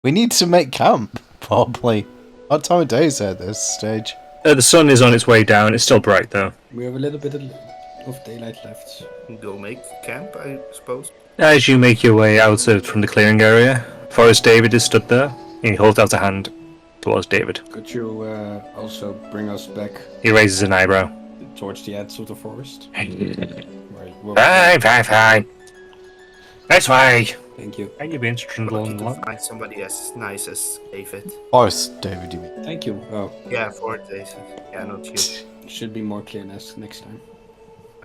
We need to make camp, probably. What time of day is it at this stage? The sun is on its way down. It's still bright, though. We have a little bit of daylight left. Go make camp, I suppose. As you make your way out from the clearing area, Forrest David is stood there. He holds out a hand towards David. Could you also bring us back He raises an eyebrow. towards the edge of the forest? Fine. This way. Thank you. And you've been trundling To along. find somebody as nice as David. Forrest, David, you mean? Thank you. Oh, Yeah, for David. Yeah, not you. should be more clear next time.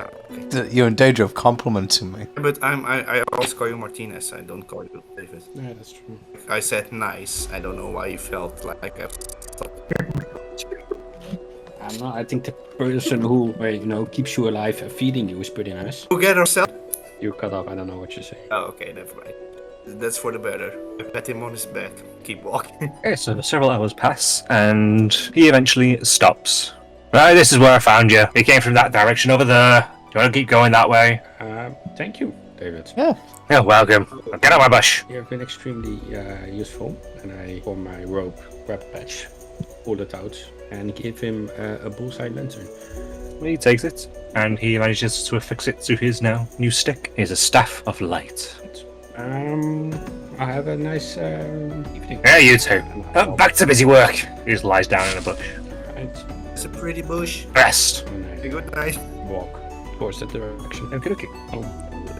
Oh, okay. You're in danger of complimenting me. But I always call you Martinez. I don't call you David. Yeah, that's true. I said nice. I don't know why you felt like I. I'm not. I think the person who keeps you alive and feeding you is pretty nice. We get ourselves. You cut off. I don't know what you're saying. Oh, okay, never mind. That's for the better. I pat him on his back. Keep walking. Okay, so several hours pass, and he eventually stops. Right, this is where I found you. We came from that direction over there. Do you want to keep going that way? Thank you, David. Yeah. You're welcome. Get out of my bush. You have been extremely useful, and I pull my rope, grab a patch, pull it out, and give him a bullseye lantern. He takes it, and he manages to affix it to his now new stick. It is a staff of light. I have a nice evening. Yeah, you too. Back to busy work. He just lies down in a bush. Right. It's a pretty bush. Rest. And A good night. I walk towards that direction. Okay.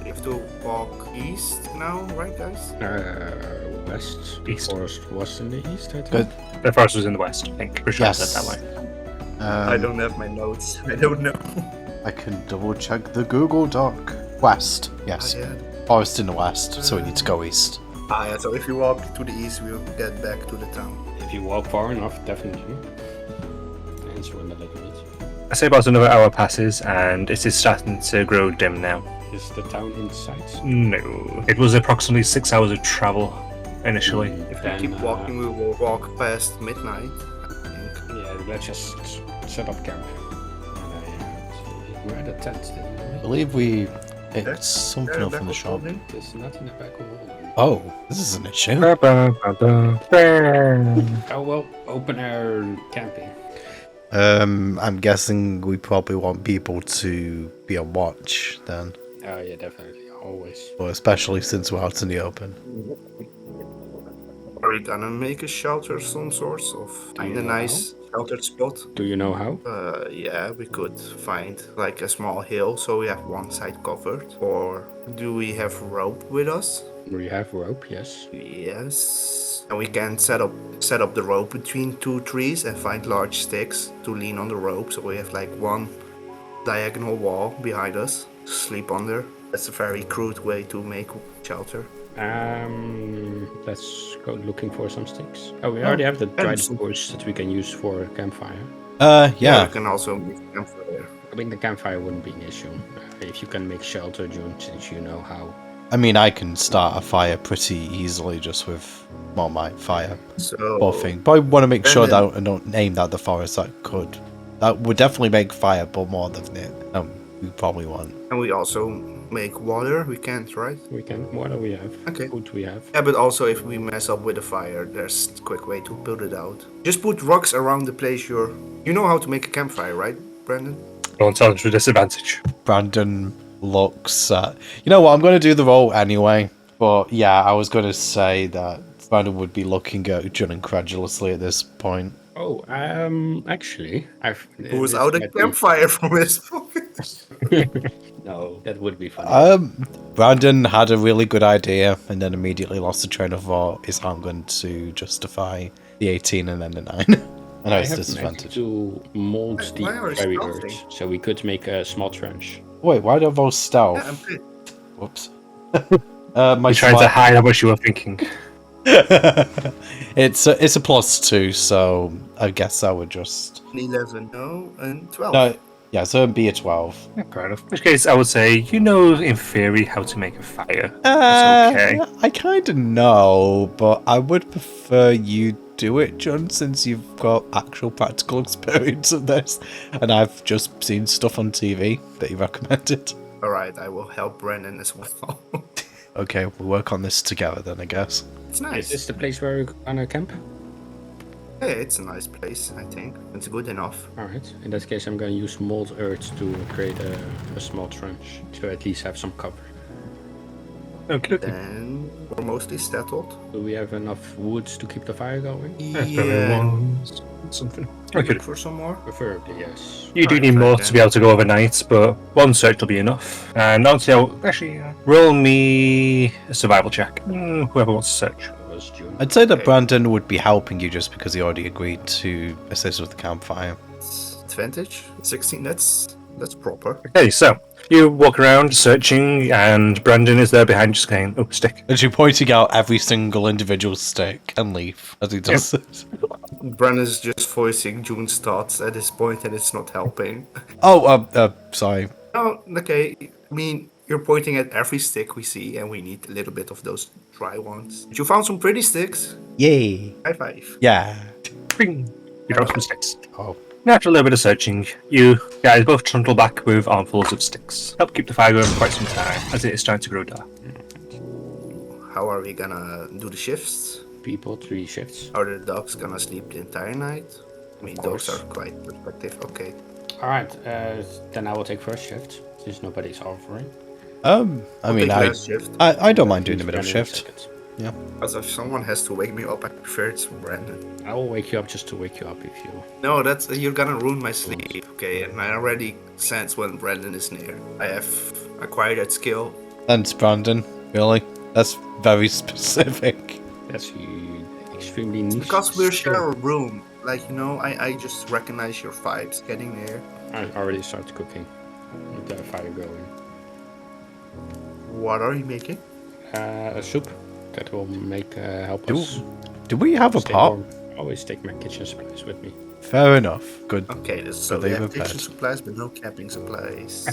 We have to walk east now, right, guys? West. East. Forest was in the east, I think. Good. The forest was in the west, I think. Pretty sure Yes. I said that way. I don't have my notes. I don't know. I can double check the Google Doc. West. Yes. Yeah. Forest in the west, so we need to go east. Yeah, so if you walk to the east, we'll get back to the town. If you walk far enough, definitely. And swim a little bit. I say about another hour passes, and it is starting to grow dim now. Is the town in sight? No. It was approximately 6 hours of travel, initially. If we keep walking, we will walk past midnight, I think. Yeah, let's just set up camp. We're at a tent then, I right? believe we picked something up from the shop. There's nothing back of all. Oh, this is an issue. Oh well, open air camping. I'm guessing we probably want people to be on watch then. Oh yeah, definitely, always. Well, especially since we're out in the open. Are we gonna make a shelter of some sort of you a know nice sheltered spot? Do you know how? Yeah, we could find like a small hill so we have one side covered. Or do we have rope with us? We have rope, yes. Yes. And we can set up the rope between two trees and find large sticks to lean on the rope, so we have like one diagonal wall behind us to sleep under. That's a very crude way to make shelter. Let's go looking for some sticks. Oh, we already have the dried bush that we can use for a campfire. Yeah. We can also make a campfire. I mean, the campfire wouldn't be an issue. If you can make shelter, since you know how. I mean, I can start a fire pretty easily just with my fire. So Poor thing. But I want to make sure that I don't name that the forest that would definitely make fire, but more than it. We probably want. And we also make water. We can't, right? We can. What do we have? Okay. Food we have. Yeah, but also if we mess up with the fire, there's a quick way to build it out. Just put rocks around the place You know how to make a campfire, right, Brandon? Don't tell him to disadvantage. Brandon looks at... You know what, I'm going to do the roll anyway. But yeah, I was going to say that Brandon would be looking at John incredulously at this point. Oh, actually, Who's out a campfire from his pocket? No, that would be fun. Brandon had a really good idea and then immediately lost the train of thought. Is how I'm going to justify the 18 and then the 9. I know it's have disadvantage. to mold the Why are you very stealthing? earth, so we could make a small trench. Wait, why do I vote stealth? Yeah, I'm good. Whoops. My You're trying to hide what you were thinking. it's a +2, so I guess I would just 11, no, and 12. no. Yeah, so it'd be a 12. Yeah, fair enough. In which case, I would say you know in theory how to make a fire. That's okay. I kind of know, but I would prefer you do it, John, since you've got actual practical experience of this, and I've just seen stuff on TV that you recommended. Alright, I will help Brandon as well. Okay, we'll work on this together then, I guess. It's Is nice. this the place where we're gonna camp? Yeah, it's a nice place, I think. It's good enough. Alright, in that case I'm gonna use mold earth to create a small trench, to at least have some cover. Okay. Then we're mostly settled. Do we have enough woods to keep the fire going? Something. Look Okay. for some more. Preferably, yes. You do Alright, need more then. to be able to go overnight, but one search will be enough. And honestly, actually, roll me a survival check. Whoever wants to search. That was June. I'd say that Okay. Brandon would be helping you just because he already agreed to assist with the campfire. It's advantage. 16. That's proper. Okay, so you walk around searching, and Brandon is there behind, just going, "Oh, stick." And you're pointing out every single individual stick and leaf as he does it. Brandon's just voicing June's thoughts at this point, and it's not helping. Oh, sorry. Oh, okay. I mean, you're pointing at every stick we see, and we need a little bit of those dry ones. But you found some pretty sticks. Yay. High five. Yeah. Bing. You drop some sticks. Oh. After a little bit of searching, you guys both trundle back with armfuls of sticks. Help keep the fire going for quite some time, as it is starting to grow dark. How are we gonna do the shifts? People, 3 shifts. Are the dogs gonna sleep the entire night? I mean, dogs course. are quite perspective. Okay. Alright, then I will take first shift, since nobody's offering. I mean, Take I last shift. I don't mind doing the middle Brandon shift. second. Because if someone has to wake me up, I prefer it's Brandon. I will wake you up just to wake you up if you... No, that's you're gonna ruin my sleep. Okay, and I already sense when Brandon is near. I have acquired that skill. Thanks, Brandon. Really? That's very specific. That's extremely niche. Because we're skill. share a room. Like, you know, I just recognize your vibes getting there. I already started cooking with the fire going. What are you making? A soup that will make help Do, us do we have a stay pot? warm. I always take my kitchen supplies with me. Fair enough. Good. Okay, so they we have have a kitchen bed. supplies, but no camping supplies.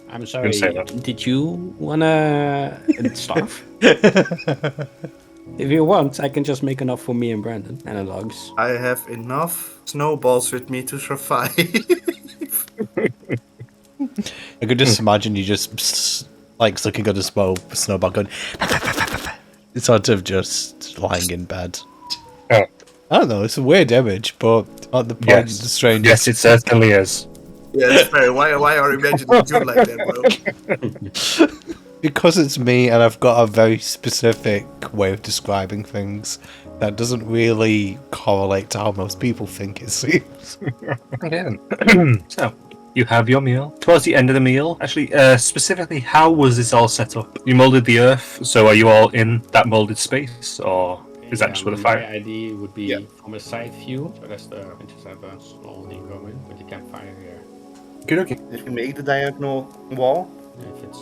I'm sorry. say that. Did you wanna starve? If you want, I can just make enough for me and Brandon and the logs. I have enough snowballs with me to survive. I could just imagine you just like sucking on a snowball going. Sort of just lying in bed. Oh, I don't know. It's a weird image, but at the point, yes. the strange. Yes, it certainly is. Yeah, that's fair. Why are you imagining you like that, bro? Because it's me and I've got a very specific way of describing things that doesn't really correlate to how most people think it seems. Again. So, you have your meal. Towards the end of the meal, actually, specifically, how was this all set up? You molded the earth, so are you all in that molded space, or is that just with a My fire? idea would be Yeah. from a side view, so that's the just have a slowly going with the campfire here. Good, okay. Did you make the diagonal wall? If it's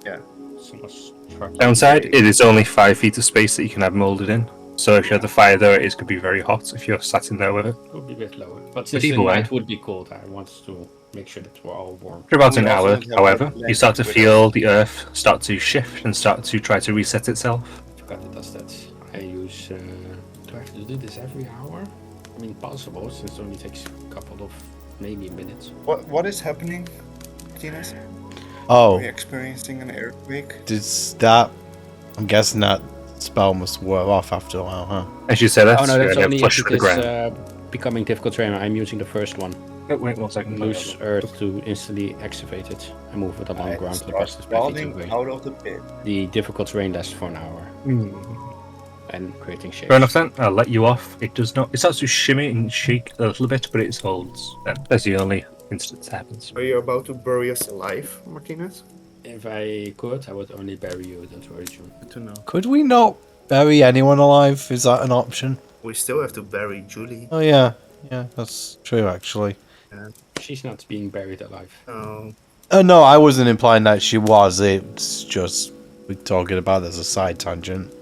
Yeah. so much truck. Downside, it is only 5 feet of space that you can have molded in. So if you had the fire there, it could be very hot if you're sat in there with it. It would be a bit lower, but since either the way. night would be cold, I want to make sure that we're all warm. For about an We also hour, don't have however, that you start to with feel the earth start to shift and start to try to reset itself. I forgot it does that. I use. Do I have to do this every hour? I mean, possible, since it only takes a couple of maybe minutes. What is happening, Tinas? Oh, Are you experiencing an earthquake? does that? I'm guessing that spell must wear off after a while, huh? As you said, Oh no, you're that's gonna only flush if with the it ground. is becoming difficult terrain. I'm using the first one. Oh, wait 1 second. Loose earth to instantly activate it. I move it along ground to the best of my feet away. out of the pit. The difficult terrain lasts for an hour Hmm. and creating shapes. Fair enough then. I'll let you off. It does not. It starts to shimmy and shake a little bit, but it holds. That's the only instance that happens. Are you about to bury us alive, Martinez? If I could, I would only bury you. Don't worry, June. Good to know. Could we not bury anyone alive? Is that an option? We still have to bury Julie. Oh yeah, yeah, that's true actually. She's not being buried alive. Oh, No, I wasn't implying that she was. It's just we're talking about as a side tangent.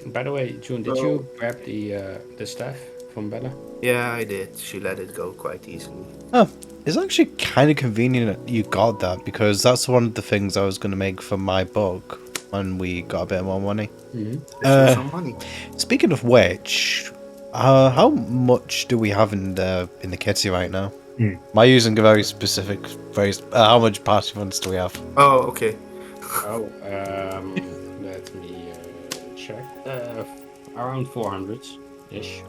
By the way, June, did you grab the staff from Bella? yeah, I did. She let it go quite easily. Oh, it's actually kind of convenient that you got that because that's one of the things I was going to make for my book when we got a bit more money. There's some money. Speaking of which, how much do we have in the kitty right now? Am I using a very specific phrase? How much party funds do we have? Oh, okay. Oh, let me check. Around 400-ish.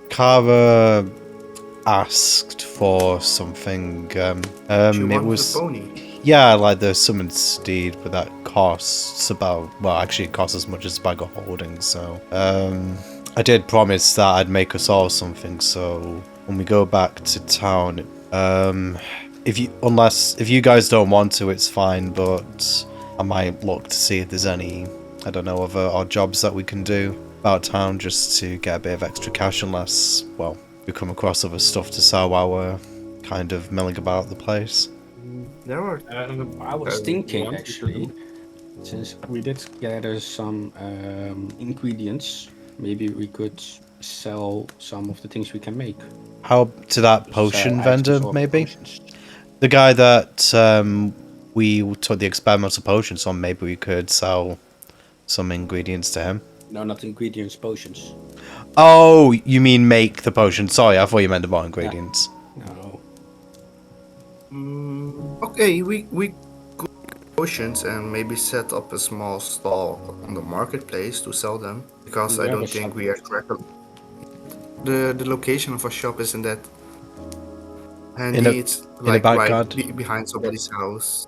Kara asked for something. She It wanted was a pony. yeah, like the summoned steed, but that costs about actually it costs as much as a bag of holding. So I did promise that I'd make us all something. So when we go back to town, if you guys don't want to, it's fine. But I might look to see if there's any, I don't know, other odd jobs that we can do about town just to get a bit of extra cash, unless, well, we come across other stuff to sell while we're kind of milling about the place. There are. I was thinking wanted to actually, do. since we did gather some ingredients, maybe we could sell some of the things we can make. How to that Sell potion items vendor, or maybe? potions. The guy that we took the experimental potions on, maybe we could sell some ingredients to him. No, not ingredients, potions. Oh, you mean make the potion? Sorry, I thought you meant the more ingredients. No. Okay, we could make potions and maybe set up a small stall on the marketplace to sell them. Because We I have don't a think shop. we are correct. The location of our shop isn't that handy. It's in a like right backyard? behind somebody's house.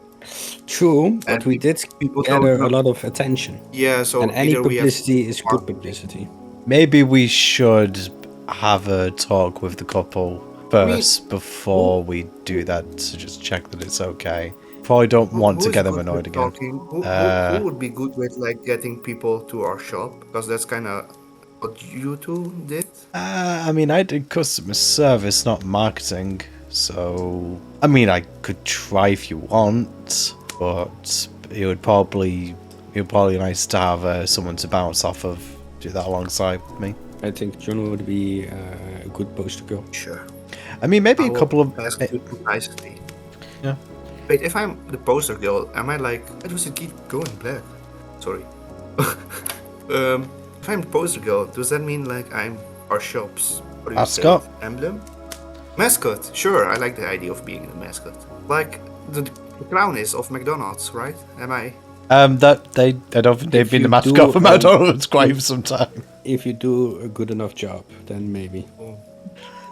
True, but And we did people gather don't a know. lot of attention. Yeah, so And any either we have publicity is good marketing. publicity. Maybe we should have a talk with the couple first before we do that to just check that it's okay. Probably don't want to Who's get them good with annoyed again. talking? Who would be good with like getting people to our shop? Because that's kind of what you two did. I mean, I did customer service, not marketing. So, I mean, I could try if you want, but it would probably be nice to have someone to bounce off of, do that alongside me. I think John would be a good poster girl. Sure. I mean, maybe I a will couple of. ask you nicely. Yeah. Wait, if I'm the poster girl, am I like? Why does it keep going black? Sorry. If I'm the poster girl, does that mean like I'm our shop's what do you say, Mascot? emblem? Mascot. Sure, I like the idea of being a mascot. Like the clown is of McDonald's, right? Am I? That I don't think they've If been the you mascot do, for McDonald's quite for some time. If you do a good enough job, then maybe.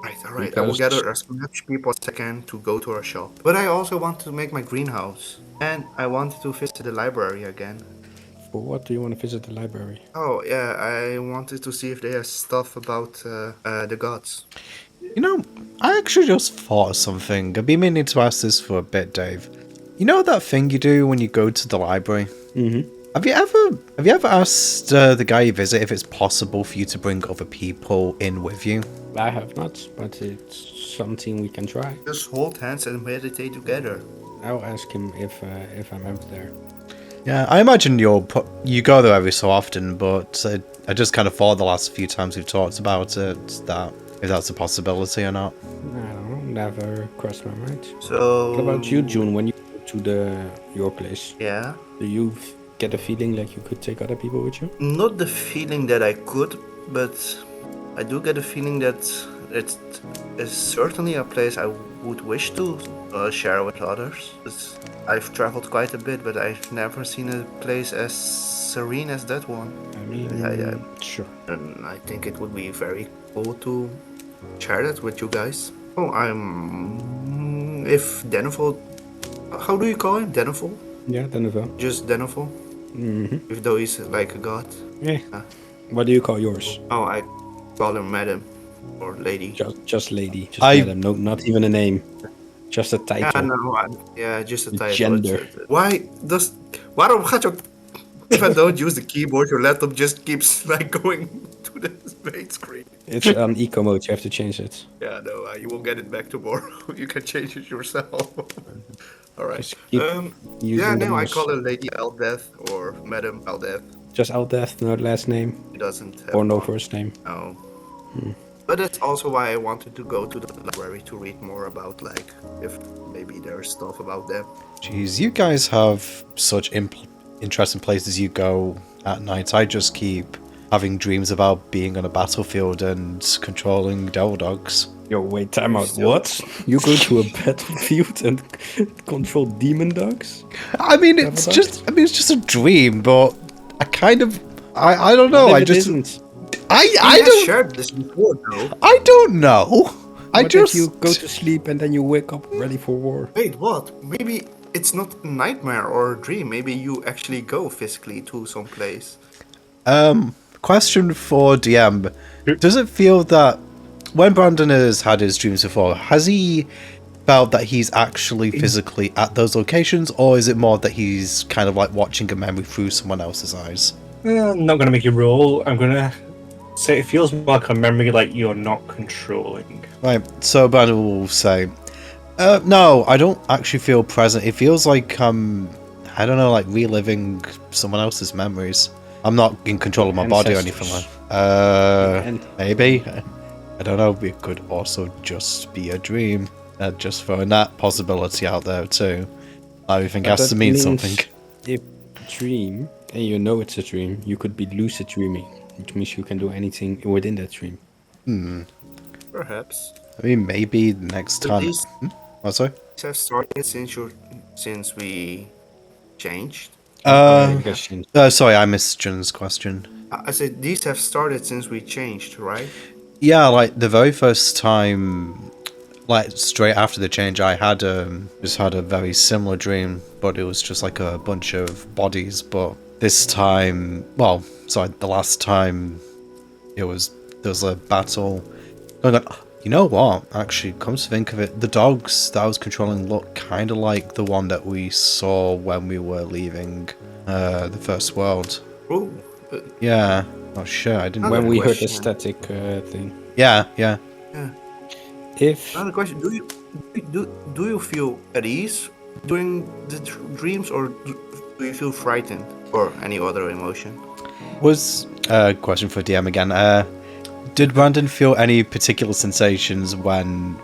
Right, alright. I will Because- gather as much people as I can to go to our shop. But I also want to make my greenhouse. And I wanted to visit the library again. For what do you want to visit the library? Oh, yeah, I wanted to see if they have stuff about the gods. You know, I actually just thought of something. I've been meaning to ask this for a bit, Dave. You know that thing you do when you go to the library? Mm-hmm. Have you ever asked the guy you visit if it's possible for you to bring other people in with you? I have not, but it's something we can try. Just hold hands and meditate together. I'll ask him if I'm ever there. Yeah, I imagine you go there every so often, but I just kind of thought the last few times we've talked about it that if that's a possibility or not. I don't know, never crossed my mind. So... What about you, June, when you go to your place? Yeah. Do you get a feeling like you could take other people with you? Not the feeling that I could, but I do get a feeling that it is certainly a place I would wish to share with others. I've traveled quite a bit, but I've never seen a place as serene as that one. I mean, Yeah. sure. And I think it would be very cool to share that with you guys. Oh, if Deneville... How do you call him? Deneville? Yeah, Denver. Just Deneville? Mm-hmm. If though he's like a god. Yeah. What do you call yours? Oh, I call him madam. Or lady. Just lady. Just I- madam. No, not even a name. Just a title. Ja, nou, yeah, just a The title. gender. Waarom gaat your... If I don't use the keyboard, your laptop just keeps like going to the main screen. It's on eco mode. You have to change it. Yeah, no, you will get it back tomorrow. You can change it yourself. Alright. Just keep using Yeah, the no, I mouse. call her Lady Aldeth or Madam Aldeth. Just Aldeth, no last name She doesn't have or no one. first name. No. But that's also why I wanted to go to the library to read more about, like, if maybe there's stuff about them. Jeez, you guys have such interesting places you go at night. I just keep having dreams about being on a battlefield and controlling devil dogs. Yo, wait, time out. What? You go to a battlefield and control demon dogs? I mean, it's just a dream, but I don't know. What I if it just, isn't? I have don't, shared this before, though. I don't know. What if you go to sleep and then you wake up ready for war? Wait, what? Maybe it's not a nightmare or a dream. Maybe you actually go physically to some place. Question for DM: does it feel that when Brandon has had his dreams before, has he felt that he's actually physically at those locations, or is it more that he's kind of like watching a memory through someone else's eyes? I'm not going to make you roll. I'm going to say it feels more like a memory like you're not controlling. Right, so Brandon will say, no, I don't actually feel present. It feels like I don't know, like reliving someone else's memories. I'm not in control of my body or anything like maybe. I don't know, it could also just be a dream. Just throwing that possibility out there too. Everything has to mean something. If dream, and you know it's a dream, you could be lucid dreaming, which means you can do anything within that dream. Perhaps. I mean, maybe next So time. these Oh, sorry? have started since we changed. Sorry, I missed Jun's question. I said these have started since we changed, right? Yeah, like the very first time, like straight after the change, I had just had a very similar dream, but it was just like a bunch of bodies. But this time, well, sorry, the last time, there was a battle going on. You know what? Actually, come to think of it, the dogs that I was controlling look kind of like the one that we saw when we were leaving the first world. Oh, Yeah. Oh shit! I didn't. When we heard the question. static thing. Yeah. If another question: Do you feel at ease during the dreams, or do you feel frightened, or any other emotion? Was question for DM again. Did Brandon feel any particular sensations when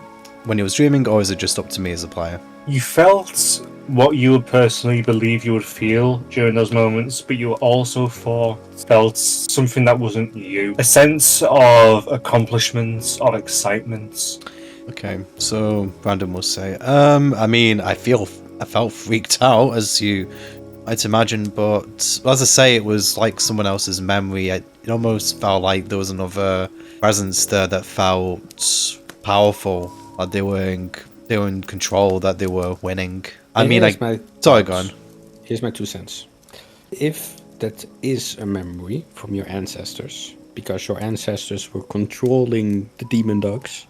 he was dreaming, or is it just up to me as a player? You felt what you would personally believe you would feel during those moments, but you also felt something that wasn't you. A sense of accomplishment, of excitement. Okay, so Brandon will say, I mean, I felt freaked out, as you might imagine, but as I say, it was like someone else's memory. It almost felt like there was another presence there that felt powerful, like they were in control, that they were winning. I mean, sorry, go on. Here's my 2 cents. If that is a memory from your ancestors, because your ancestors were controlling the demon dogs,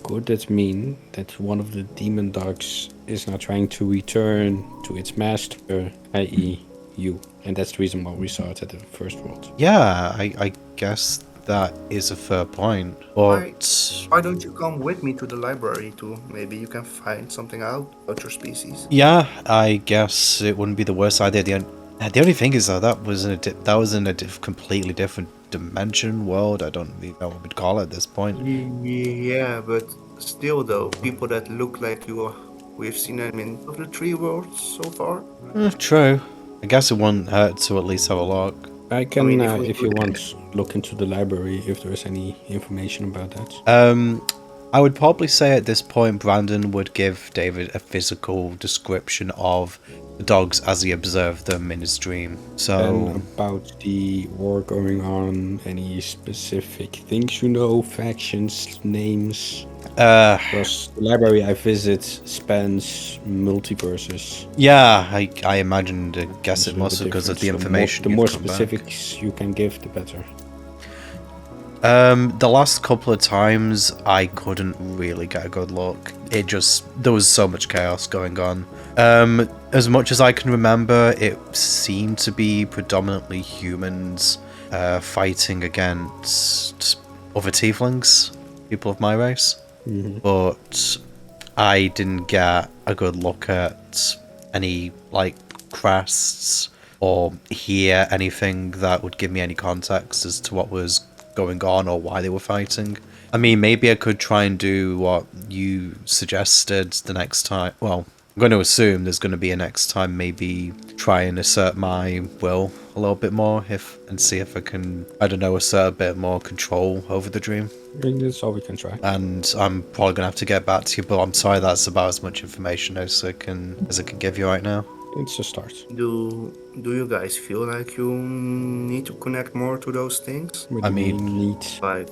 could that mean that one of the demon dogs is now trying to return to its master, i.e. you? And that's the reason why we saw it at the first world. Yeah, I guess that is a fair point. But Why don't you come with me to the library too? Maybe you can find something out about your species. yeah, I guess it wouldn't be the worst idea. The only thing is though, that was in a completely different dimension, world. I don't really know what we'd call it at this point. Yeah, but still though, people that look like you, we've seen them in of the 3 worlds so far. True. I guess it wouldn't hurt to at least have a look. I can, mean, if you want, look into the library if there is any information about that. I would probably say at this point Brandon would give David a physical description of the dogs as he observed them in his dream. So And about the war going on, any specific things you know, factions, names? Because the library I visit spans multiverses. yeah, I imagined, I guess It's it a must little bit because of the different, so information. The you've more come back. specifics you can give, the better. The last couple of times I couldn't really get a good look. There was so much chaos going on. As much as I can remember, it seemed to be predominantly humans fighting against other tieflings, people of my race. But I didn't get a good look at any like crests or hear anything that would give me any context as to what was going on or why they were fighting. I mean, maybe I could try and do what you suggested the next time. Well, I'm going to assume there's going to be a next time, maybe try and assert my will a little bit more and see if I can, I don't know, assert a bit more control over the dream. I think that's all we can try. And I'm probably going to have to get back to you, but I'm sorry that's about as much information as I can give you right now. It's a start. Do you guys feel like you need to connect more to those things? What do you need? Like,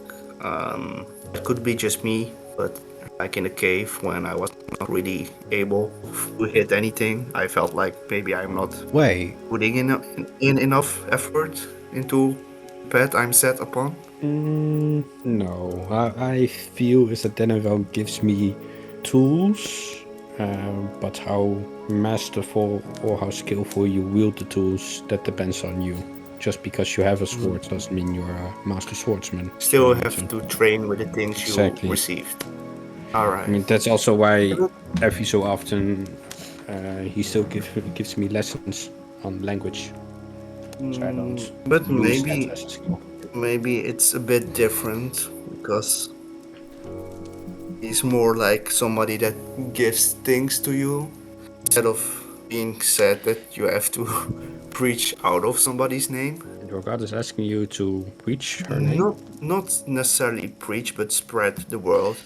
it could be just me, but like in the cave when I was not really able to hit anything, I felt like maybe I'm not putting in enough effort into the path I'm set upon. No, I feel is that Deneville gives me tools, but how masterful or how skillful you wield the tools, that depends on you. Just because you have a sword doesn't mean you're a master swordsman. Still have to train with the things you received. Alright. I mean, that's also why every so often he still gives me lessons on language. So I don't. But maybe it's a bit different because he's more like somebody that gives things to you instead of being said that you have to preach out of somebody's name. And your god is asking you to preach her name? Not necessarily preach, but spread the word,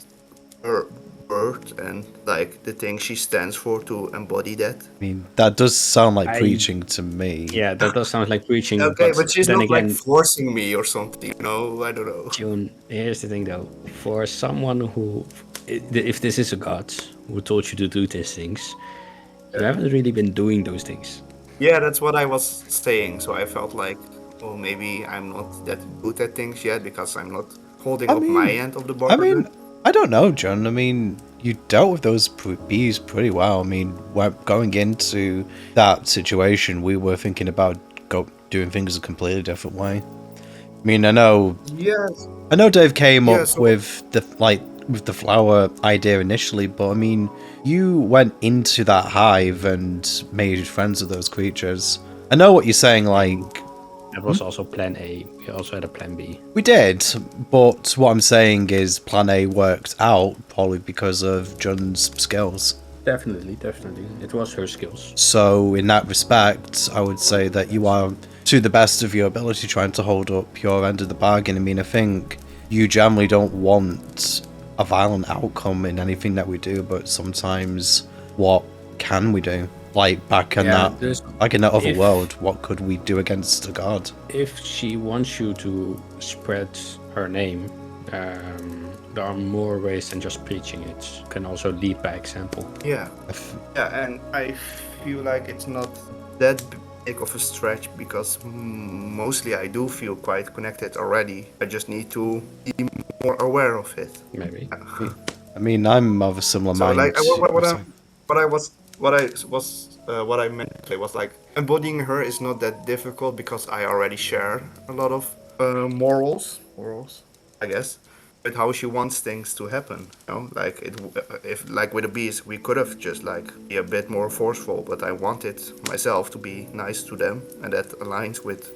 her word, and like the thing she stands for, to embody that. I mean, that does sound like preaching to me. Yeah, that does sound like preaching. Okay, but she's then not again, like forcing me or something, you know? I don't know. June, here's the thing though. For someone who, if this is a god who told you to do these things, you haven't really been doing those things. Yeah, that's what I was saying. So I felt like, oh, maybe I'm not that good at things yet because I'm not holding up my end of the bargain. I mean, I don't know, John. I mean, you dealt with those bees pretty well. I mean, going into that situation, we were thinking about doing things a completely different way. I mean, I know. Yes. I know Dave came up with the flower idea initially, but I mean, you went into that hive and made friends with those creatures. I know what you're saying, like... That was also plan A. We also had a plan B. We did, but what I'm saying is plan A worked out probably because of Jun's skills. Definitely. It was her skills. So in that respect, I would say that you are, to the best of your ability, trying to hold up your end of the bargain. I mean, I think you generally don't want a violent outcome in anything that we do, but sometimes what can we do? Like back in that other world, what could we do against a god? If she wants you to spread her name, there are more ways than just preaching it. You can also lead by example. Yeah, and I feel like it's not that big of a stretch because mostly I do feel quite connected already. I just need to be more aware of it. Maybe. I mean, I'm of a similar mind. Like, what I meant to say was like embodying her is not that difficult because I already share a lot of morals, I guess, with how she wants things to happen. You know, like if like with the bees, we could have just like be a bit more forceful, but I wanted myself to be nice to them, and that aligns with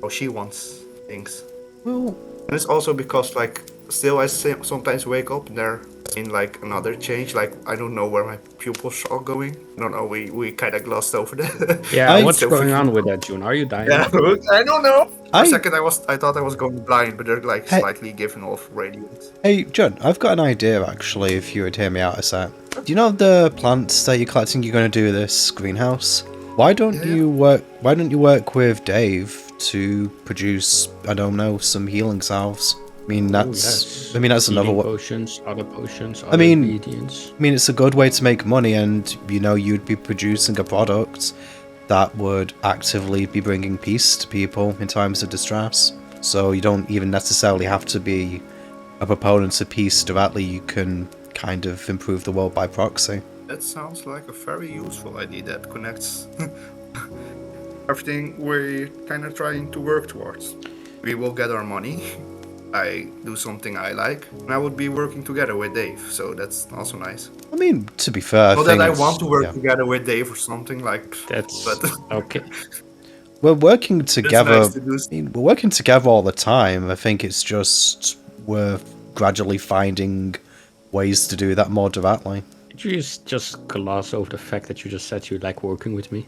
how she wants things. Well, and it's also because like still I sometimes wake up and there in like another change, like I don't know where my pupils are going. I don't know, we kind of glossed over that. Yeah, what's going on with that, June? Are you dying? Yeah, I don't know. For a second I thought I was going blind, but they're like slightly giving off radiance. Hey, John, I've got an idea actually, if you would hear me out a sec. Do you know the plants that you're collecting you're going to do this greenhouse? Why don't you work with Dave to produce, I don't know, some healing salves? I mean, that's another way. Potions, other potions, other ingredients. I mean, it's a good way to make money, and you know, you'd be producing a product that would actively be bringing peace to people in times of distress. So you don't even necessarily have to be a proponent of peace directly. You can kind of improve the world by proxy. That sounds like a very useful idea that connects everything we're kind of trying to work towards. We will get our money. I do something I like, and I would be working together with Dave, so that's also nice. I mean, to be fair, not that I want to work together with Dave or something like that. But okay. We're working together. Nice we're working together all the time. I think it's just we're gradually finding ways to do that more directly. Could you just gloss over the fact that you just said you like working with me?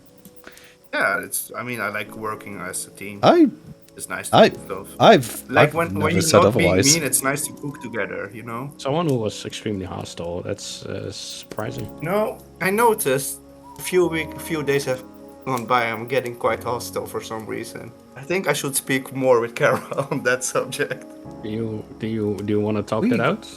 Yeah, I like working as a team. I It's nice to do stuff. I've When never you're said not being otherwise. mean, it's nice to cook together, you know? Someone who was extremely hostile. That's surprising. No, I noticed a few days have gone by. I'm getting quite hostile for some reason. I think I should speak more with Kara on that subject. Do you want to talk that out?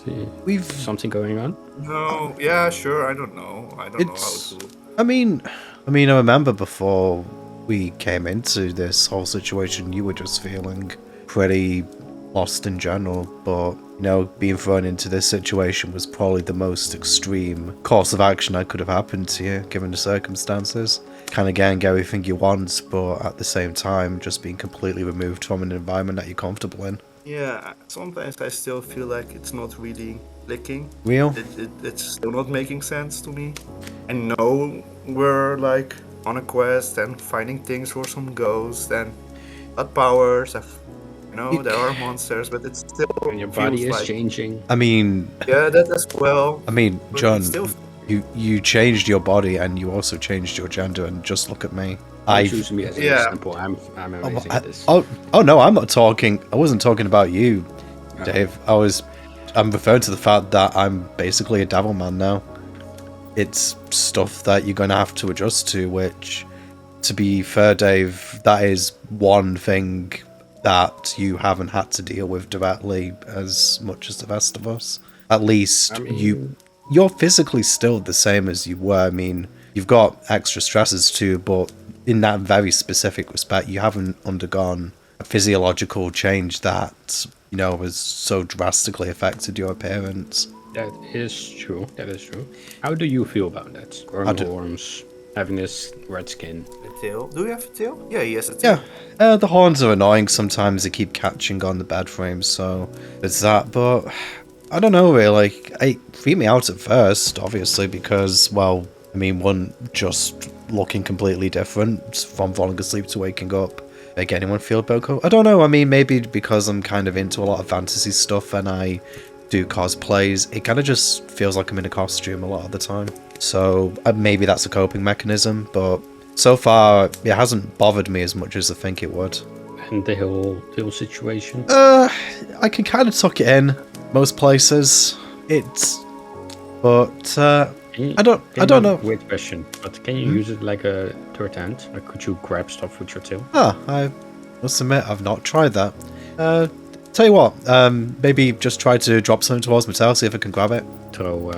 We've Something going on? No, yeah, sure. I don't know. I don't know how to. I mean, I remember before we came into this whole situation, you were just feeling pretty lost in general, but being thrown into this situation was probably the most extreme course of action that could have happened to you, given the circumstances. Kind of getting everything you want, but at the same time, just being completely removed from an environment that you're comfortable in. Yeah, sometimes I still feel like it's not really clicking. Real? It's still not making sense to me. I know we're like on a quest and finding things for some ghosts and got powers. There are monsters, but it's still. And your body is changing. I mean, yeah, that as well. I mean, But John, it's still. you changed your body and you also changed your gender, and just look at me. I choose me as an Yeah. example. I'm amazing at this. Oh no, I'm not talking. I wasn't talking about you, Dave. I'm referring to the fact that I'm basically a devil man now. It's stuff that you're gonna have to adjust to, which, to be fair, Dave, that is one thing that you haven't had to deal with directly as much as the rest of us. At least you're physically still the same as you were. I mean, you've got extra stresses too, but in that very specific respect, you haven't undergone a physiological change that, has so drastically affected your appearance. That is true. How do you feel about that? Growing horns, having this red skin. A tail? Do you have a tail? Yeah, he has a tail. Yeah, the horns are annoying sometimes. They keep catching on the bed frames, so there's that. But I don't know, really. It freaked me out at first, obviously, because, one, just looking completely different from falling asleep to waking up. Make anyone feel about cool? I don't know. Maybe because I'm kind of into a lot of fantasy stuff and I do cosplays, it kind of just feels like I'm in a costume a lot of the time. So maybe that's a coping mechanism, but so far it hasn't bothered me as much as I think it would. And the whole situation? I can kind of tuck it in most places. I don't know. Weird question, but can you use it like a third hand? Like, could you grab stuff with your tail? I must admit I've not tried that. Tell you what, maybe just try to drop something towards my tail, see if I can grab it. Throw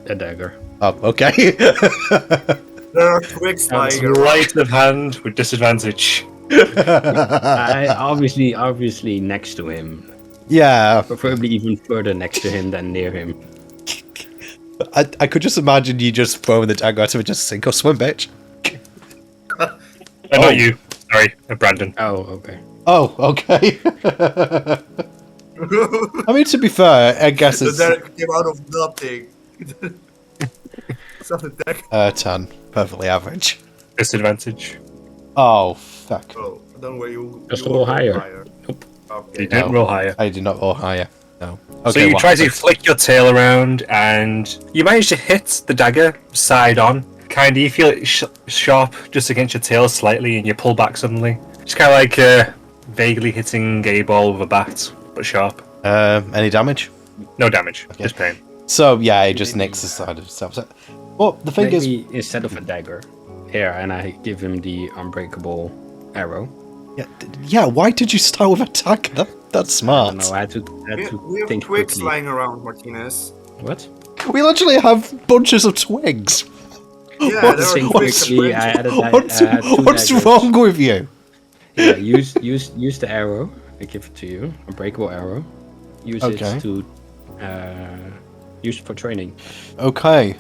a dagger. Oh, okay. There are twigs flying around. Right of hand with disadvantage. I obviously next to him. Yeah. Preferably even further next to him than near him. I could just imagine you just throwing the dagger at him and just sink or swim, bitch. Not you. Sorry, Brandon. Oh, okay. Oh, okay. To be fair, I guess So it's that came out of nothing. So that 10. Perfectly average. Disadvantage. Oh, fuck. Oh, I don't know where you. Just you a little were higher. Nope. Okay. You didn't roll higher. I did not roll higher. No. So Okay, you what try to happened? flick your tail around, and you manage to hit the dagger side on. Kind of, you feel it sharp just against your tail slightly, and you pull back suddenly. It's kind of like vaguely hitting a ball with a bat, but sharp. Any damage? No damage, just pain. So yeah, it just nicks the side of himself. Well, the thing is, Maybe instead of a dagger, here, and I give him the unbreakable arrow. yeah. Why did you start with attack? That's smart. No, I had to We have think twigs quickly. flying around, Martinez. What? We literally have bunches of twigs. Yeah, What's- there are Think twigs. quickly, I added What's two what's daggers. wrong with you? Yeah, use the arrow. I give it to you. Unbreakable arrow. Use Okay. it to use it for training. Okay,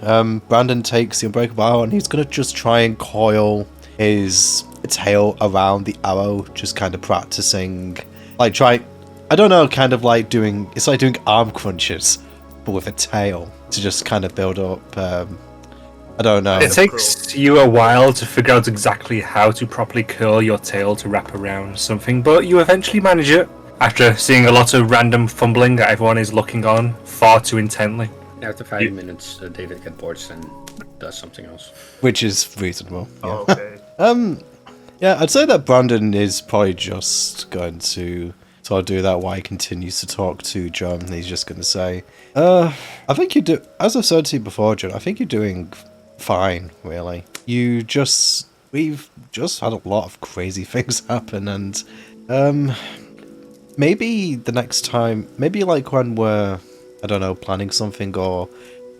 Brandon takes the unbreakable arrow and he's gonna just try and coil his tail around the arrow, just kind of practicing, kind of like doing, it's like doing arm crunches, but with a tail to just kind of build up, I don't know. It takes you a while to figure out exactly how to properly curl your tail to wrap around something, but you eventually manage it after seeing a lot of random fumbling that everyone is looking on far too intently. After 5 minutes, David gets bored and does something else. Which is reasonable. Yeah. Oh, okay. Yeah, I'd say that Brandon is probably just going to sort of do that while he continues to talk to John. He's just going to say, I think you do, as I've said to you before, John, I think you're doing fine, really. We've just had a lot of crazy things happen, and maybe the next time, maybe like when we're, I don't know, planning something or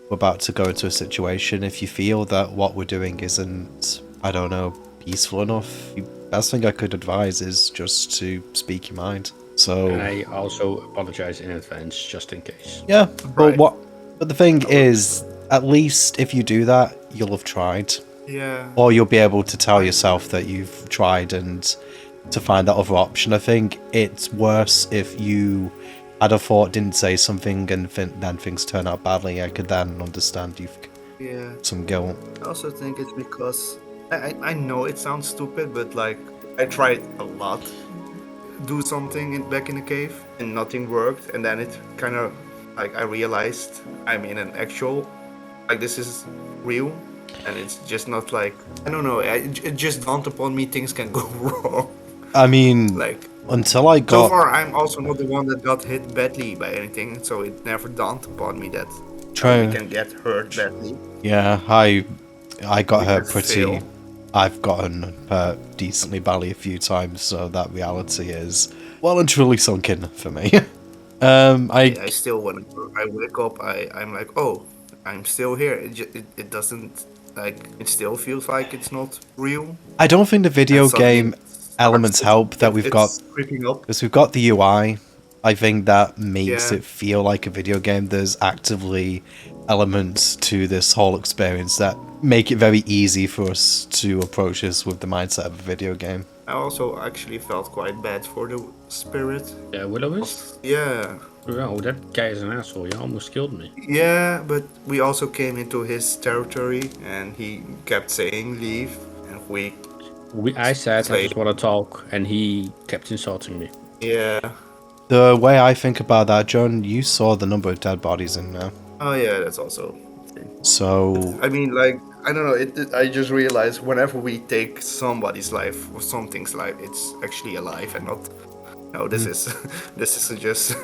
we're about to go into a situation, if you feel that what we're doing isn't, I don't know, peaceful enough, the best thing I could advise is just to speak your mind. So And I also apologize in advance, just in case. yeah, Right. but the thing is, at least if you do that, you'll have tried. Yeah. Or you'll be able to tell yourself that you've tried and to find that other option. I think it's worse if you had a thought, didn't say something, and then things turn out badly. I could then understand you've Yeah. some guilt. I also think it's because I know it sounds stupid, but like I tried a lot do something back in the cave and nothing worked, and then it kind of like I realized I'm in an actual, like this is real, and it's just not like, I don't know, it just dawned upon me things can go wrong. I mean, Like until I so got far I'm also not the one that got hit badly by anything, so it never dawned upon me that we trying, can get hurt badly. yeah, I got We hurt can pretty. fail. I've gotten hurt decently badly a few times, so that reality is well and truly sunk in for me. I still, when I wake up, I'm like, oh, I'm still here. It doesn't, like, it still feels like it's not real. I don't think the video And suddenly game elements help that we've got, it's creeping up. because we've got the UI. I think that makes Yeah. it feel like a video game. There's actively elements to this whole experience that make it very easy for us to approach this with the mindset of a video game. I also actually felt quite bad for the spirit. Yeah, Will-O-Wisp? Yeah. Oh, that guy is an asshole. He almost killed me. Yeah, but we also came into his territory and he kept saying leave, and I said I Slade. just want to talk, and he kept insulting me. yeah. The way I think about that, John, you saw the number of dead bodies in there. Oh yeah, that's also a thing. So, I mean, like, I don't know, I just realized whenever we take somebody's life or something's life, it's actually alive and not, no, this is, this is just,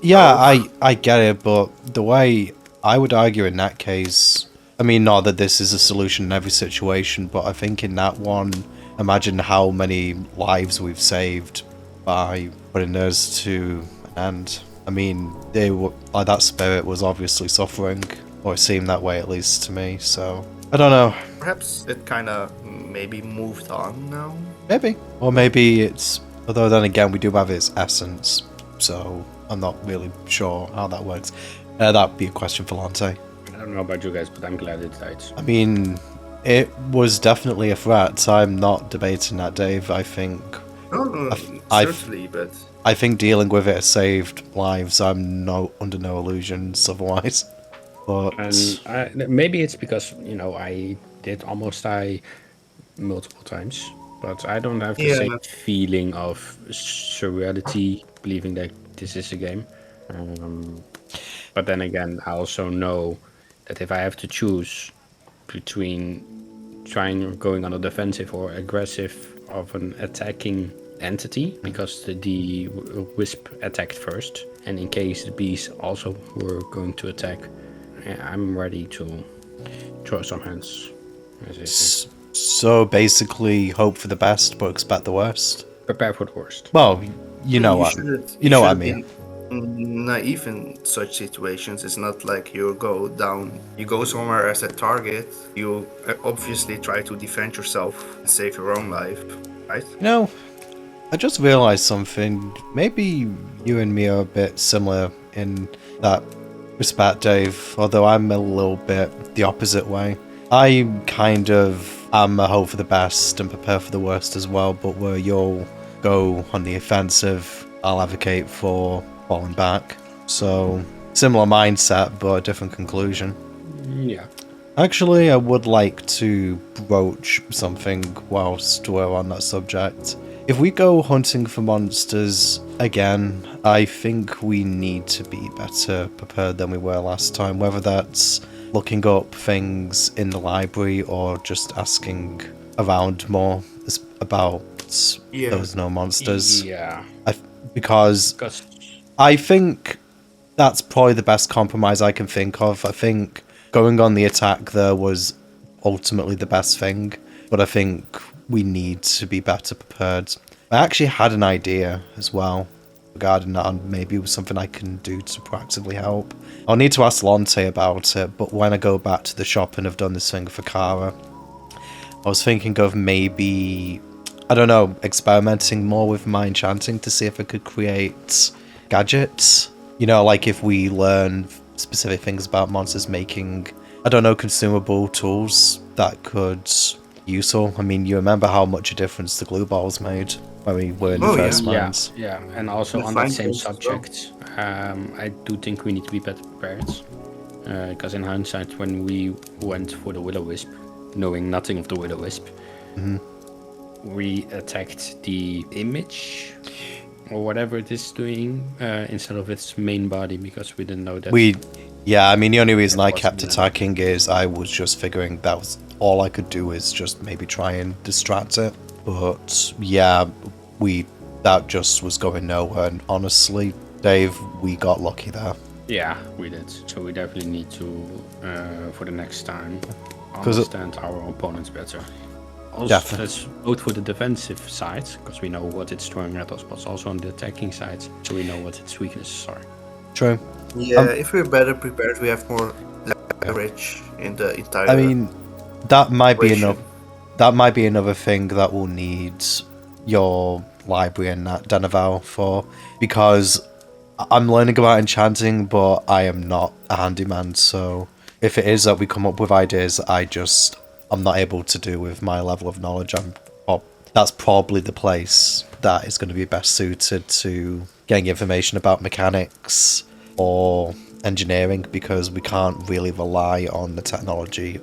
yeah, Oh. I get it, but the way I would argue in that case, I mean, not that this is a solution in every situation, but I think in that one, imagine how many lives we've saved by putting theirs to an end. I mean, they were, like, that spirit was obviously suffering, or it seemed that way at least to me, so I don't know. perhaps it kind of maybe moved on now. Maybe. Or maybe it's, although then again, we do have its essence, so I'm not really sure how that works. That'd be a question for Lante. I don't know about you guys, but I'm glad it died. I mean, it was definitely a threat. I'm not debating that, Dave. I think No, I've- certainly, but I think dealing with it has saved lives. I'm under no illusions otherwise. But And maybe it's because, I did almost die multiple times, but I don't have the Yeah. same feeling of surreality, believing that this is a game. But then again, I also know that if I have to choose between going on the defensive or aggressive of an attacking entity, because the wisp attacked first, and in case the bees also were going to attack, I'm ready to throw some hands. As they say. so basically, hope for the best, but expect the worst. Prepare for the worst. Well, you know what shouldn't- you know what I shouldn't mean. be naive in such situations. It's not like you go somewhere as a target. You obviously try to defend yourself and save your own life, right? You know, I just realized something. Maybe you and me are a bit similar in that respect, Dave, although I'm a little bit the opposite way. I kind of am a hope for the best and prepare for the worst as well, but where you'll go on the offensive, I'll advocate for falling back. So, similar mindset, but a different conclusion. Yeah. Actually, I would like to broach something whilst we're on that subject. If we go hunting for monsters again, I think we need to be better prepared than we were last time, whether that's looking up things in the library or just asking around more about those no monsters. Yeah. Because I think that's probably the best compromise I can think of. I think going on the attack there was ultimately the best thing, but I think we need to be better prepared. I actually had an idea as well regarding that, and maybe it was something I can do to proactively help. I'll need to ask Lonte about it, but when I go back to the shop and have done this thing for Kara, I was thinking of maybe, I don't know, experimenting more with my enchanting to see if I could create gadgets. You know, like if we learn specific things about monsters, making, I don't know, consumable tools that could be useful. I mean, you remember how much a difference the glue balls made when we were in the first mines. Yeah, and also on that same subject, I do think we need to be better prepared. Because in hindsight, when we went for the Will-O-Wisp, knowing nothing of the Will-O-Wisp, we attacked the image or whatever it is doing instead of its main body because we didn't know that. Yeah, I mean, the only reason I kept attacking is I was just figuring that was all I could do is just maybe try and distract it. But yeah, that just was going nowhere. And honestly, Dave, we got lucky there. Yeah, we did. So we definitely need to, for the next time, understand our opponents better. Also, that's both for the defensive side, because we know what it's throwing at us, but also on the attacking side, so we know what its weaknesses are. True. Yeah, if we're better prepared, we have more leverage in the entire. I mean, that might be enough. That might be another thing that we'll need your library and Danaval for, because I'm learning about enchanting, but I am not a handyman, so if it is that we come up with ideas I'm not able to do with my level of knowledge, that's probably the place that is going to be best suited to getting information about mechanics or engineering, because we can't really rely on the technology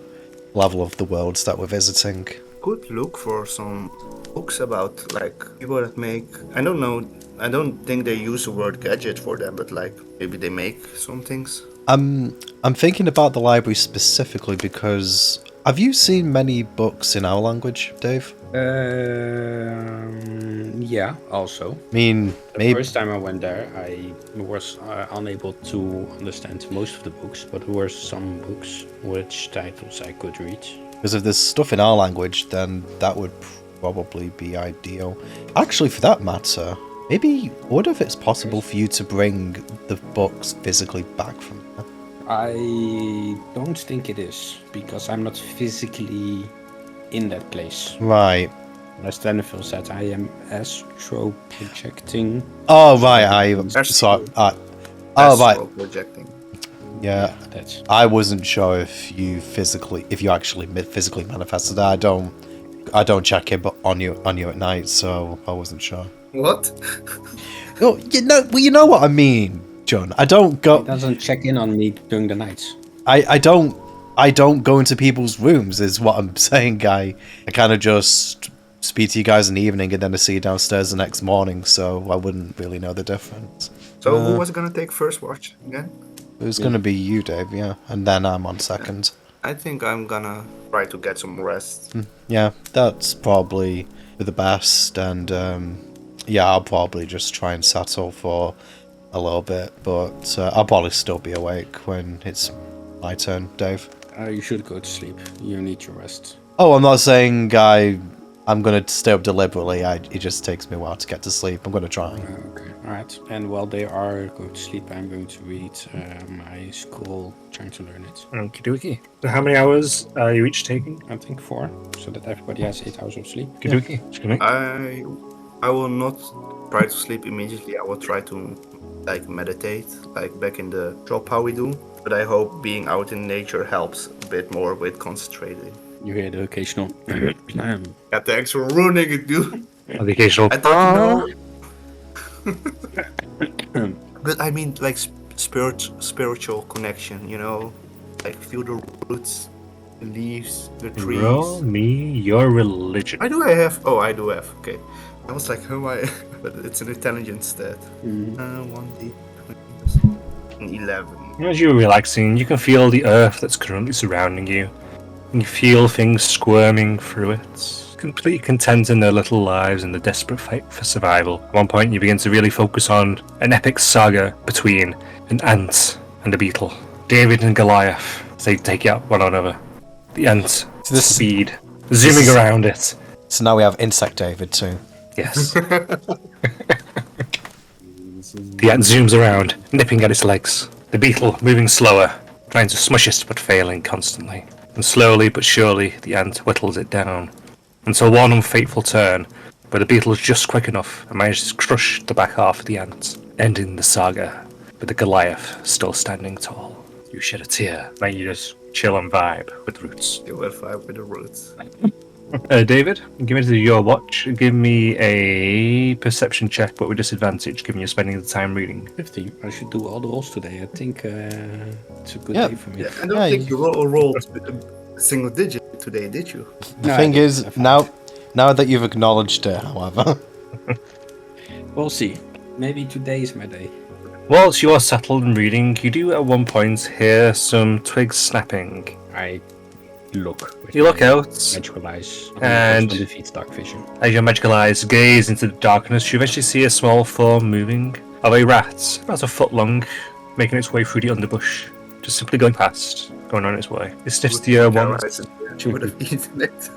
level of the worlds that we're visiting. Could look for some books about like people that make, I don't know, I don't think they use the word gadget for them, but like maybe they make some things. I'm thinking about the library specifically because have you seen many books in our language, Dave? Yeah, also. I mean, the first time I went there, I was unable to understand most of the books, but there were some books which titles I could read. Because if there's stuff in our language, then that would probably be ideal. Actually, for that matter, maybe what if it's possible for you to bring the books physically back from there? I don't think it is, because I'm not physically in that place. Right. As Denethil said, I am astro projecting. Oh, right. Right. Projecting. Yeah. That's. I wasn't sure if you actually physically manifested that. I don't check it on you at night, so I wasn't sure. What? Oh, you know what I mean, John. I don't go. It doesn't check in on me during the nights. I don't go into people's rooms, is what I'm saying. I kind of just speak to you guys in the evening, and then I see you downstairs the next morning, so I wouldn't really know the difference. So who was gonna take first watch again? It was gonna be you, Dave, yeah, and then I'm on second. I think I'm gonna try to get some rest. Yeah, that's probably the best, and yeah, I'll probably just try and settle for a little bit, but I'll probably still be awake when it's my turn, Dave. You should go to sleep. You need your rest. Oh, I'm not saying I'm gonna stay up deliberately. It just takes me a while to get to sleep. I'm gonna try. Okay, alright. And while they are going to sleep, I'm going to read my school, trying to learn it. Okie dokie. So how many hours are you each taking? I think 4, so that everybody has 8 hours of sleep. Okie dokie. I will not try to sleep immediately. I will try to like meditate, like back in the shop how we do. But I hope being out in nature helps a bit more with concentrating. You hear the occasional. Yeah, thanks for ruining it, dude. The occasional. I thought you know. But I mean, like spiritual connection, you know, like feel the roots, the leaves, the trees. Roll me your religion. I do have. Okay. I was like, how am I? But it's an intelligence stat. 1d20 11. As you're relaxing, you can feel the earth that's currently surrounding you. And you feel things squirming through it, completely content in their little lives and the desperate fight for survival. At one point, you begin to really focus on an epic saga between an ant and a beetle. David and Goliath, as they take out one another. The ant, speed, zooming around it. So now we have Insect David too. Yes. The ant zooms around, nipping at its legs. The beetle moving slower, trying to smush it but failing constantly. And slowly but surely, the ant whittles it down. Until one unfateful turn, where the beetle is just quick enough and manages to crush the back half of the ant, ending the saga with the Goliath still standing tall. You shed a tear, then you just chill and vibe with the roots. You will fight with the roots. David, give me your watch. Give me a perception check, but with disadvantage, given you're spending the time reading. 50. I should do all the rolls today. I think it's a good Yeah. day for me. Yeah, I don't think you rolled a single digit today, did you? The thing is, now that you've acknowledged it, however, We'll see. Maybe today is my day. Whilst you are settled and reading, you do at one point hear some twigs snapping. I look. With You look my out, Magical eyes. and- Also defeats dark vision. as your magical eyes gaze into the darkness, you eventually see a small form moving of a rat, about a foot long, making its way through the underbush, just simply going past, going on its way. It's just the one. She would have eaten it.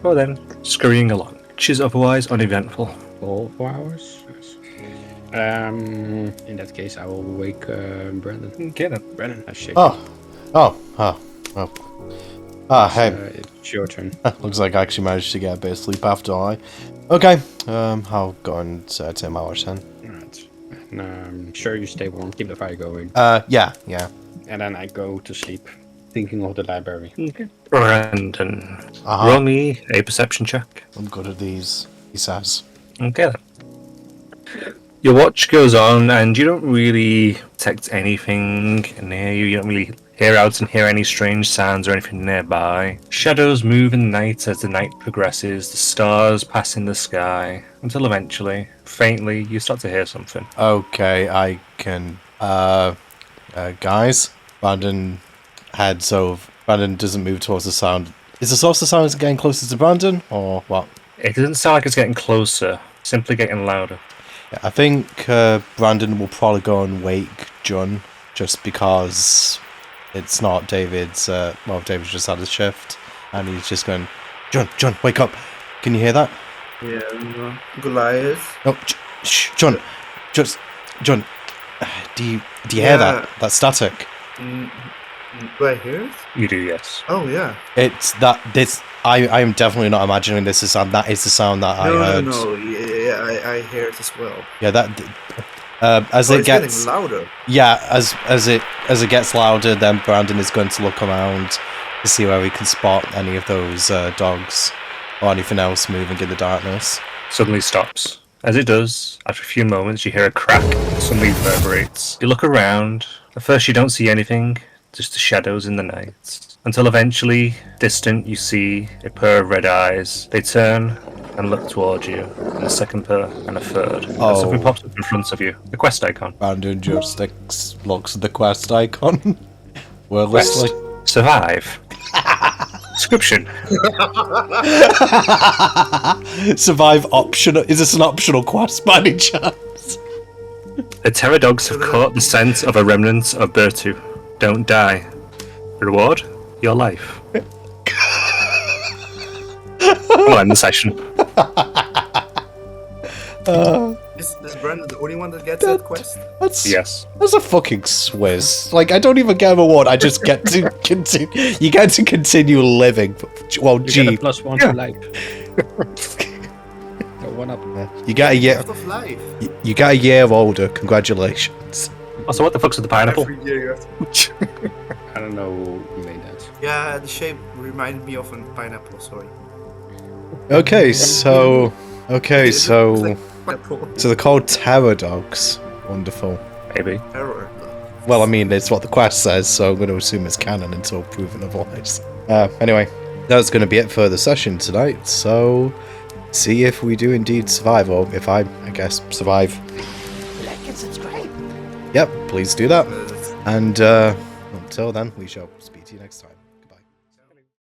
Well then, scurrying along, which is otherwise uneventful. 4 hours? Yes. In that case, I will wake Brandon. Okay then. Brandon, I shake. oh. Hey, It's your turn. looks like I actually managed to get a bit of sleep after I. Okay, I'll go and take my watch then. Alright. And, sure you stay warm. Keep the fire going. Yeah. And then I go to sleep, thinking of the library. Okay. Brandon, Uh-huh. roll me a perception check. I'm good at these, he says. Okay then. Your watch goes on, and you don't really detect anything near you. You don't really hear out and hear any strange sounds or anything nearby. Shadows move in the night as the night progresses, the stars pass in the sky, until eventually, faintly, you start to hear something. Okay, I can. Guys, Brandon heads over. Brandon doesn't move towards the sound. Is the source of sound getting closer to Brandon, or what? It doesn't sound like it's getting closer, simply getting louder. Yeah, I think Brandon will probably go and wake John, just because it's not David's. David's just had his shift, and he's just going, John, wake up! Can you hear that? Yeah, Goliath. No, John, John. Do you hear that? That static? Do I hear it? You do, yes. Oh yeah. It's that. This. I am definitely not imagining this is sound. That is the sound that I heard. No. Yeah, I hear it as well. Yeah, that. As Oh, it it's gets getting louder. Yeah, as it gets louder, then Brandon is going to look around to see where he can spot any of those dogs or anything else moving in the darkness. Suddenly stops. As it does, after a few moments, you hear a crack that suddenly reverberates. You look around. At first, you don't see anything, just the shadows in the night. Until eventually, distant, you see a pair of red eyes. They turn and look towards you, and a second pair, and a third. And Oh. something pops up in front of you. The quest icon. Brandon just looks at the quest icon. Wordlessly. Survive. Description. Survive optional. Is this an optional quest by any chance? The terror dogs have caught the scent of a remnant of Bertu. Don't die. Reward? Your life. We'll end the session. Is Brandon the only one that gets that quest? Yes. That's a fucking Swiss. Like, I don't even get an award. I just get to continue. You get to continue living. Well, You get gee, a +1 to life. So 1 up. you get a year. Out of life. You get a year older. Congratulations. Also, what the fuck's with the pineapple? Every year you have to- I don't know who made that. Yeah, the shape reminded me of a pineapple. Sorry. Okay, so It's like pineapple. so they're called terror dogs. Wonderful. Maybe. Terror. Well, I mean, it's what the quest says, so I'm going to assume it's canon until proven otherwise. Anyway, that's going to be it for the session tonight. So, see if we do indeed survive, or if I guess, survive. Like and subscribe. Yep, please do that. And until then, we shall speak to you next time.